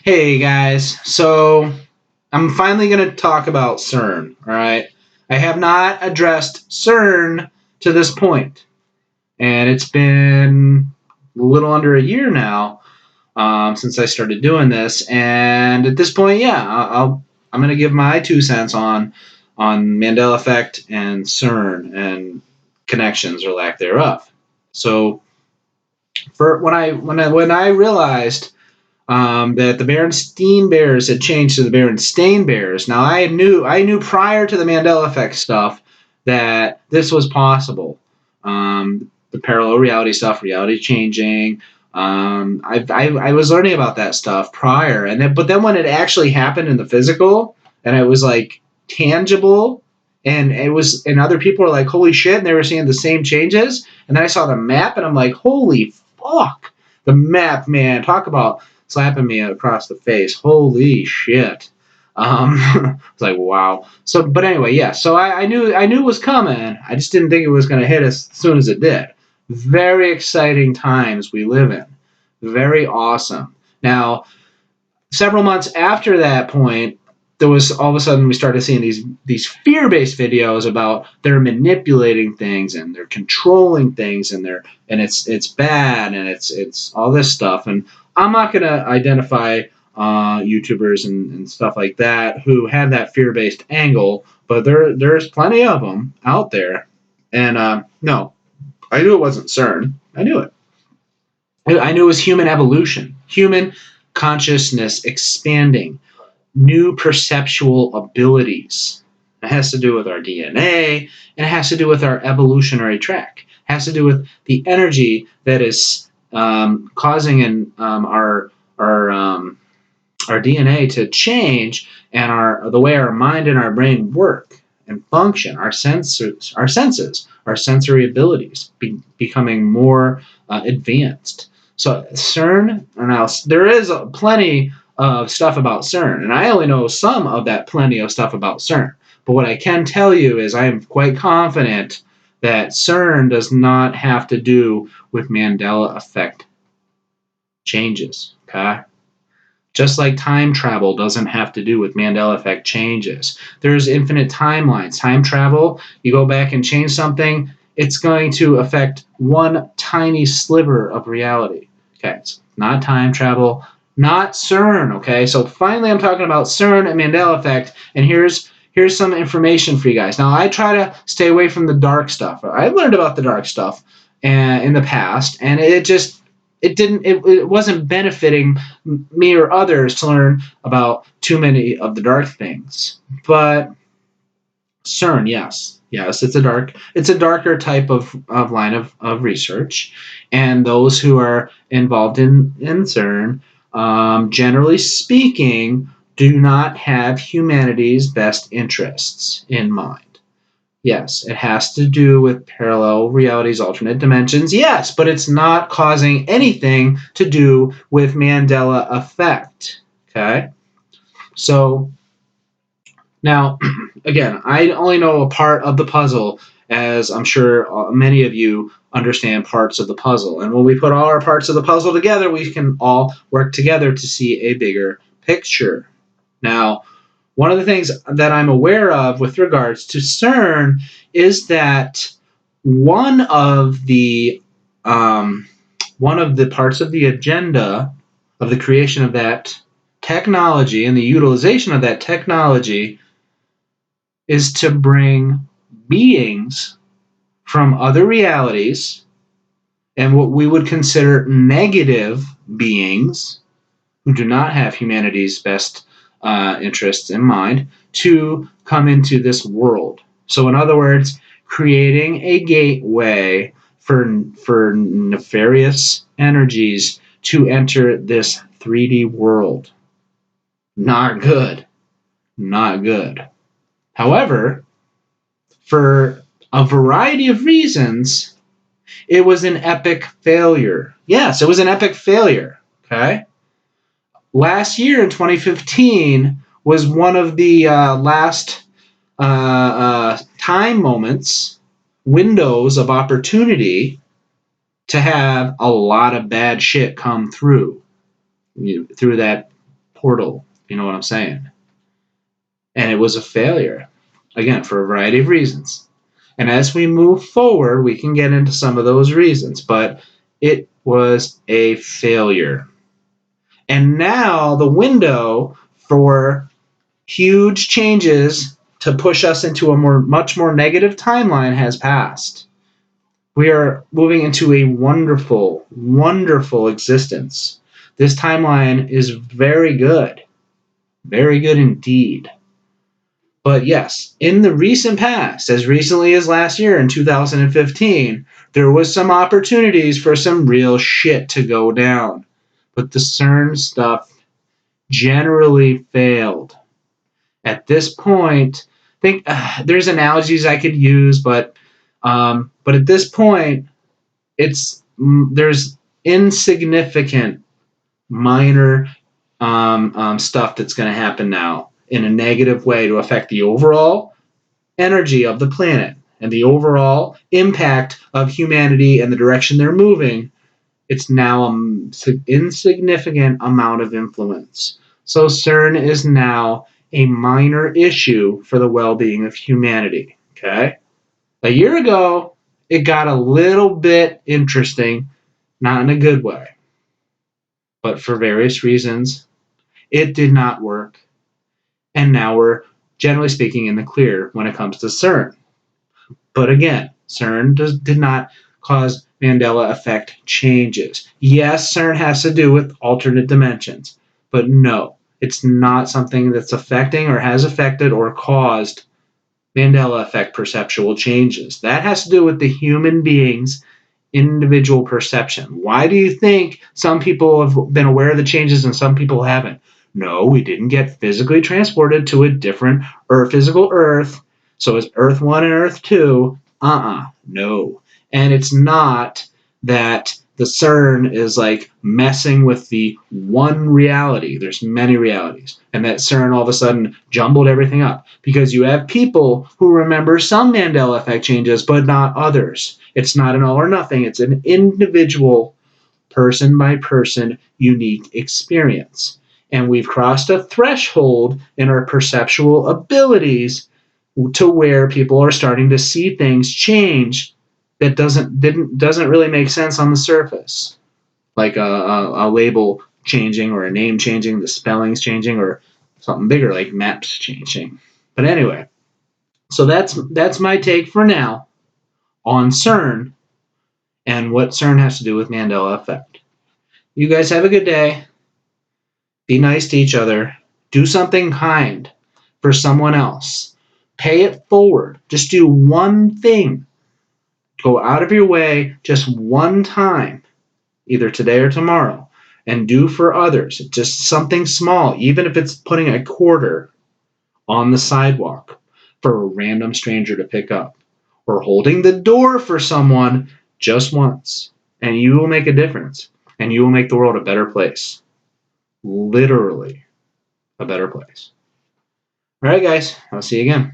Hey guys, so I'm finally going to talk about CERN, all right? I have not addressed CERN to this point, and it's been a little under a year now since I started doing this, and at this point, yeah, I'm going to give my 2 cents on Mandela Effect and CERN and connections or lack thereof. So, for when I realized that the Berenstain Bears had changed to the Berenstain Bears. Now I knew prior to the Mandela Effect stuff that this was possible. The parallel reality stuff, reality changing. I was learning about that stuff prior, but then when it actually happened in the physical, and it was like tangible, and other people were like, "Holy shit!" and they were seeing the same changes, and then I saw the map, and I'm like, "Holy fuck!" The map, man, talk about slapping me across the face. Holy shit. It's like wow. So, but anyway, yeah. So I knew it was coming. I just didn't think it was going to hit as soon as it did. Very exciting times we live in. Very awesome. Now, several months after that point, there was all of a sudden we started seeing these fear-based videos about they're manipulating things and they're controlling things and it's bad and it's all this stuff. And I'm not going to identify YouTubers and stuff like that who have that fear-based angle, but there's plenty of them out there. And no, I knew it wasn't CERN. I knew it. I knew it was human evolution, human consciousness expanding, new perceptual abilities. It has to do with our DNA, and it has to do with our evolutionary track. It has to do with the energy that is causing our DNA to change, and the way our mind and our brain work and function, our sensory abilities becoming more advanced. So CERN, now there is plenty of stuff about CERN, and I only know some of that plenty of stuff about CERN. But what I can tell you is I am quite confident that CERN does not have to do with Mandela effect changes. Okay? Just like time travel doesn't have to do with Mandela effect changes. There's infinite timelines. Time travel, you go back and change something, it's going to affect one tiny sliver of reality. Okay, it's not time travel, not CERN. Okay, so finally I'm talking about CERN and Mandela effect, and here's some information for you guys. Now I try to stay away from the dark stuff. I learned about the dark stuff in the past, and it wasn't benefiting me or others to learn about too many of the dark things. But CERN, yes, it's a darker type of line of research, and those who are involved in CERN, generally speaking, do not have humanity's best interests in mind. Yes, it has to do with parallel realities, alternate dimensions. Yes, but it's not causing anything to do with Mandela effect. Okay? So now, again, I only know a part of the puzzle, as I'm sure many of you understand parts of the puzzle. And when we put all our parts of the puzzle together, we can all work together to see a bigger picture. Now, one of the things that I'm aware of with regards to CERN is that one of the parts of the agenda of the creation of that technology and the utilization of that technology is to bring beings from other realities and what we would consider negative beings who do not have humanity's best interests in mind to come into this world. So in other words, creating a gateway for nefarious energies to enter this 3D world. Not good. Not good. However, for a variety of reasons, it was an epic failure. Yes, it was an epic failure. Okay? Last year in 2015 was one of the last time moments, windows of opportunity to have a lot of bad shit come through. through that portal. You know what I'm saying? And it was a failure, again, for a variety of reasons. And as we move forward, we can get into some of those reasons, but it was a failure. And now the window for huge changes to push us into a much more negative timeline has passed. We are moving into a wonderful, wonderful existence. This timeline is very good indeed. But yes, in the recent past, as recently as last year in 2015, there was some opportunities for some real shit to go down. But the CERN stuff generally failed. At this point, I think there's analogies I could use, but at this point, there's insignificant, minor stuff that's going to happen now in a negative way to affect the overall energy of the planet and the overall impact of humanity and the direction they're moving. It's now an insignificant amount of influence. So CERN is now a minor issue for the well-being of humanity. Okay? A year ago, it got a little bit interesting, not in a good way, but for various reasons, it did not work. And now we're, generally speaking, in the clear when it comes to CERN. But again, CERN did not cause Mandela Effect changes. Yes, CERN has to do with alternate dimensions, but no, it's not something that's affecting or has affected or caused Mandela Effect perceptual changes. That has to do with the human being's individual perception. Why do you think some people have been aware of the changes and some people haven't? No, we didn't get physically transported to a different physical Earth. So it's Earth 1 and Earth 2. No. And it's not that the CERN is like messing with the one reality. There's many realities. And that CERN all of a sudden jumbled everything up. Because you have people who remember some Mandela Effect changes, but not others. It's not an all or nothing. It's an individual, person by person, unique experience. And we've crossed a threshold in our perceptual abilities to where people are starting to see things change that doesn't really make sense on the surface, like a label changing or a name changing, the spellings changing, or something bigger like maps changing. But anyway, so that's my take for now on CERN and what CERN has to do with Mandela Effect. You guys have a good day. Be nice to each other. Do something kind for someone else. Pay it forward. Just do one thing. Go out of your way just one time, either today or tomorrow, and do for others. Just something small, even if it's putting a quarter on the sidewalk for a random stranger to pick up, or holding the door for someone just once, and you will make a difference, and you will make the world a better place. Literally a better place. All right, guys, I'll see you again.